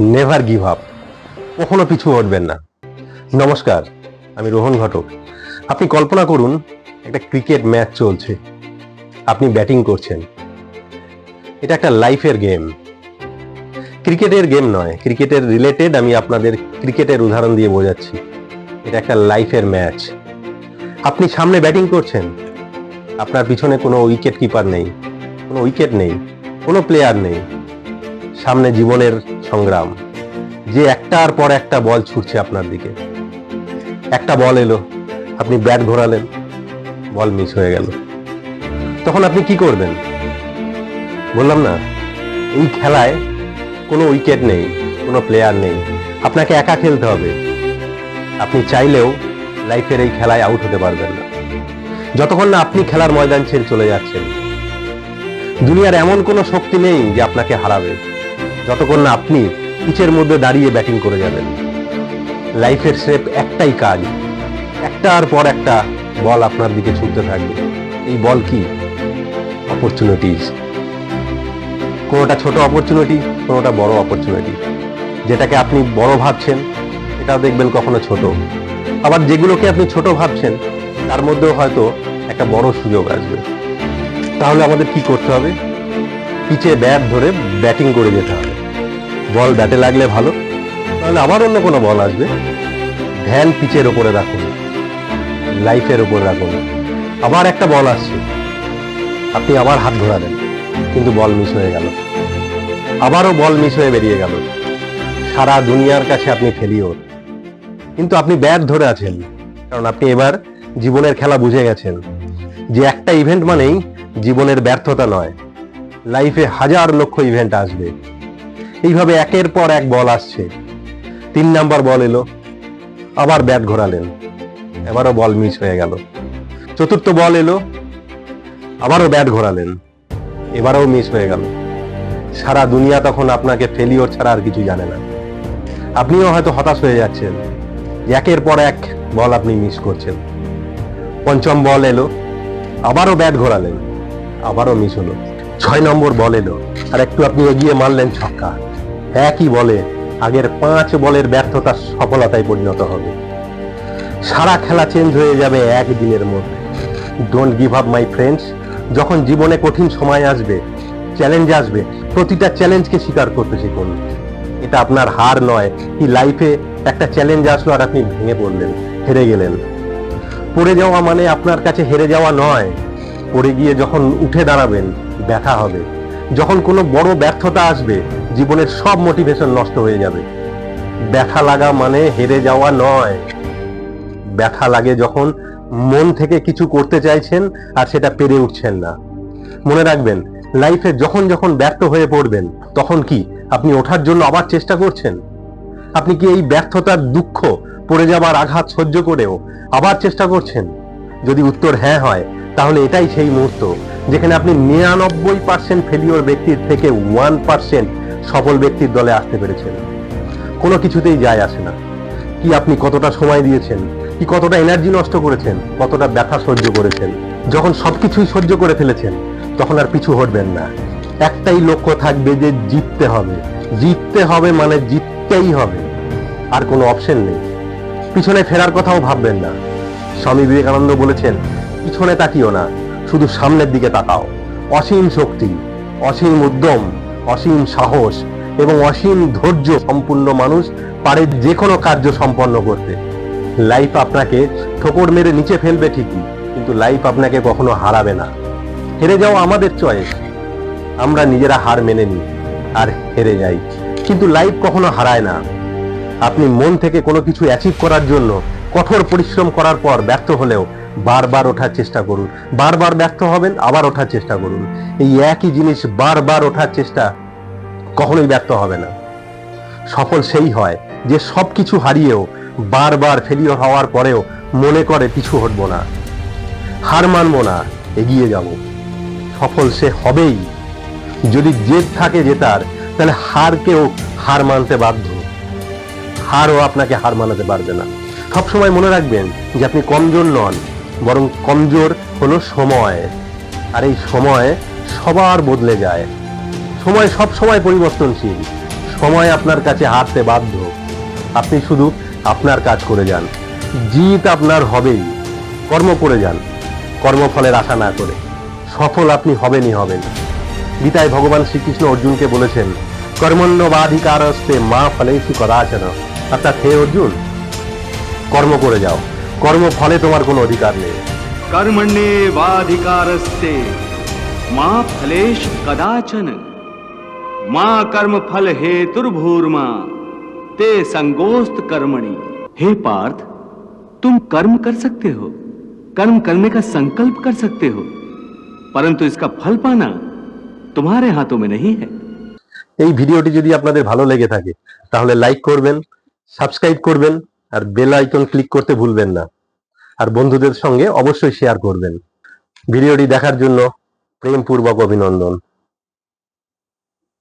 Never give up, কখনো পিছু হটবেন না। নমস্কার, আমি রোহন ঘটক। আপনি কল্পনা করুন, একটা ক্রিকেট ম্যাচ চলছে, আপনি ব্যাটিং করছেন। এটা একটা লাইফের গেম, ক্রিকেটের গেম নয়, ক্রিকেটের রিলেটেড। আমি আপনাদের ক্রিকেটের উদাহরণ দিয়ে বোঝাচ্ছি। এটা একটা লাইফের ম্যাচ। আপনি সামনে ব্যাটিং করছেন, আপনার পিছনে কোনো উইকেট কিপার নেই, কোনো উইকেট নেই, কোনো প্লেয়ার নেই। সামনে জীবনের সংগ্রাম, যে একটার পর একটা বল ছুটছে আপনার দিকে। একটা বল এলো, আপনি ব্যাট ঘোরালেন, বল মিস হয়ে গেল। তখন আপনি কি করবেন? বললাম না, এই খেলায় কোনো উইকেট নেই, কোনো প্লেয়ার নেই, আপনাকে একা খেলতে হবে। আপনি চাইলেও লাইফের এই খেলায় আউট হতে পারবেন না, যতক্ষণ না আপনি খেলার ময়দান ছেড়ে চলে যাচ্ছেন। দুনিয়ার এমন কোনো শক্তি নেই যে আপনাকে হারাবে, যতক্ষণ না আপনি পিচের মধ্যে দাঁড়িয়ে ব্যাটিং করে যাবেন। লাইফের স্রেফ একটাই কাজ, একটার পর একটা বল আপনার দিকে ছুটতে থাকবে। এই বল কি? অপরচুনিটিজ। কোনোটা ছোট অপরচুনিটি, কোনোটা বড় অপরচুনিটি। যেটাকে আপনি বড় ভাবছেন, এটাও দেখবেন কখনো ছোট। আবার যেগুলোকে আপনি ছোট ভাবছেন, তার মধ্যেও হয়তো একটা বড় সুযোগ আসবে। তাহলে আমাদের কি করতে হবে? পিচে ব্যাট ধরে ব্যাটিং করে যেতে হবে। বল ব্যাটে লাগলে ভালো, তাহলে আবার অন্য কোনো বল আসবে। ধ্যান পিচের ওপরে রাখুন, লাইফের ওপর রাখুন। আবার একটা বল আসছে, আপনি আবার হাত ঘোরালেন, কিন্তু বল মিস হয়ে গেল। আবারও বল মিস হয়ে বেরিয়ে গেল। সারা দুনিয়ার কাছে আপনি ফেলিওর, কিন্তু আপনি ব্যাট ধরে আছেন, কারণ আপনি এবার জীবনের খেলা বুঝে গেছেন যে একটা ইভেন্ট মানেই জীবনের ব্যর্থতা নয়, লাইফে হাজার লক্ষ ইভেন্ট আসবে। এইভাবে একের পর এক বল আসছে। 3 নাম্বার বল এলো, আবার ব্যাট ঘোরালেন, এবারও বল মিস হয়ে গেল। 4র্থ বল এলো, আবারও ব্যাট ঘোরালেন, এবারও মিস হয়ে গেল। সারা দুনিয়া তখন আপনাকে ফেলিওর ছাড়া আর কিছু জানে না। আপনিও হয়তো হতাশ হয়ে যাচ্ছেন যে একের পর এক বল আপনি মিস করছেন। 5ম বল এলো, আবারও ব্যাট ঘোরালেন, আবারও মিস হলো। 6 নম্বর বল এলো, আর একটু আপনি এগিয়ে মারলেন ছক্কা। একই বলে আগের 5 বলের ব্যর্থতা সফলতায় পরিণত হবে। সারা খেলা চেঞ্জ হয়ে যাবে একদিনের মধ্যে। Don't give up my friends. যখন জীবনে কঠিন সময় আসবে, চ্যালেঞ্জ আসবে, প্রতিটা চ্যালেঞ্জকে স্বীকার করতে শিখুন। এটা আপনার হার নয়। কি লাইফে একটা চ্যালেঞ্জ আসলো আর আপনি ভেঙে পড়লেন, হেরে গেলেন। পড়ে যাওয়া মানে আপনার কাছে হেরে যাওয়া নয়। পড়ে গিয়ে যখন উঠে দাঁড়াবেন, ব্যথা হবে। যখন কোনো বড় ব্যর্থতা আসবে, জীবনের সব মোটিভেশন নষ্ট হয়ে যাবে। ব্যথা লাগা মানে হেরে যাওয়া নয়। ব্যথা লাগে যখন মন থেকে কিছু করতে চাইছেন আর সেটা পেরে উঠছেন না। মনে রাখবেন, লাইফে যখন যখন ব্যর্থ হয়ে পড়বেন, তখন কি আপনি ওঠার জন্য আবার চেষ্টা করছেন? আপনি কি এই ব্যর্থতার দুঃখ, পড়ে যাবার আঘাত সহ্য করেও আবার চেষ্টা করছেন? যদি উত্তর হ্যাঁ হয়, তাহলে এটাই সেই মুহূর্ত যেখানে আপনি 99% ফেলিওর ব্যক্তির থেকে 1% সফল ব্যক্তির দলে আসতে পেরেছেন। কোনো কিছুতেই যায় আসে না কি আপনি কতটা সময় দিয়েছেন, কি কতটা এনার্জি নষ্ট করেছেন, কতটা ব্যথা সহ্য করেছেন। যখন সবকিছুই সহ্য করে ফেলেছেন, তখন আর পিছু হটবেন না। একটাই লক্ষ্য থাকবে যে জিততে হবে। জিততে হবে মানে জিততেই হবে, আর কোনো অপশন নেই। পিছনে ফেরার কথাও ভাববেন না। স্বামী বিবেকানন্দ বলেছেন, পিছনে তাকিও না, শুধু সামনের দিকে তাকাও। অসীম শক্তি, অসীম উদ্যম, অসীম সাহস এবং অসীম ধৈর্য সম্পূর্ণ মানুষ পারে যে কোনো কার্য সম্পন্ন করতে। লাইফ আপনাকে ঠোকর মেরে নিচে ফেলবে ঠিকই, কিন্তু লাইফ আপনাকে কখনো হারাবে না। হেরে যাওয়া আমাদের চয়েস। আমরা নিজেরা হার মেনে নিই আর হেরে যাই, কিন্তু লাইফ কখনো হারায় না। আপনি মন থেকে কোনো কিছু অ্যাচিভ করার জন্য কঠোর পরিশ্রম করার পর ব্যর্থ হলেও বারবার ওঠার চেষ্টা করুন। বারবার ব্যর্থ হবেন, আবার ওঠার চেষ্টা করুন। এই একই জিনিস বারবার ওঠার চেষ্টা কখনোই ব্যর্থ হবে না। সফল সেই হয় যে সবকিছু হারিয়েও বারবার ফেলিওর হওয়ার পরেও মনে করে পিছু হটবো না, হার মানবো না, এগিয়ে যাব। সফল সে হবেই। যদি জেদ থাকে জেতার, তাহলে হারকেও হার মানতে বাধ্য। হারও আপনাকে হার মানাতে পারবে না। সবসময় মনে রাখবেন যে আপনি কমজোর নন, বরং কমজোর হলো সময়। আর এই সময় সবার বদলে যায়। সময় সব সময় পরিবর্তনশীল। সময় আপনার কাছে হারতে বাধ্য। আপনি শুধু আপনার কাজ করে যান, জিত আপনার হবেই। কর্ম করে যান, কর্মফলের আশা না করে। সফল আপনি হবেনই হবেন। গীতায় ভগবান শ্রীকৃষ্ণ অর্জুনকে বলেছেন, কর্মণ্যবাধিকারস্তে মা ফলেষু কদাচন। অর্থাৎ হে অর্জুন, কর্ম করে যাও, কর্মফলে তোমার কোনো অধিকার নেই। कर्मण्येवाधिकारस्ते मा फलेषु कदाचन मा कर्म फल हेतुर्भूर्मा ते संगोस्त कर्मणि। हे पार्थ, तुम कर्म कर सकते हो, कर्म करने का संकल्प कर सकते हो, परंतु इसका फल पाना तुम्हारे हाथों में नहीं है। এই ভিডিওটি যদি আপনাদের ভালো লেগে থাকে তাহলে লাইক করবেন, সাবস্ক্রাইব করবেন আর বেল আইকন ক্লিক করতে ভুলবেন না। আর বন্ধুদের সঙ্গে অবশ্যই শেয়ার করবেন। ভিডিওটি দেখার জন্য প্রেমপূর্বক অভিনন্দন।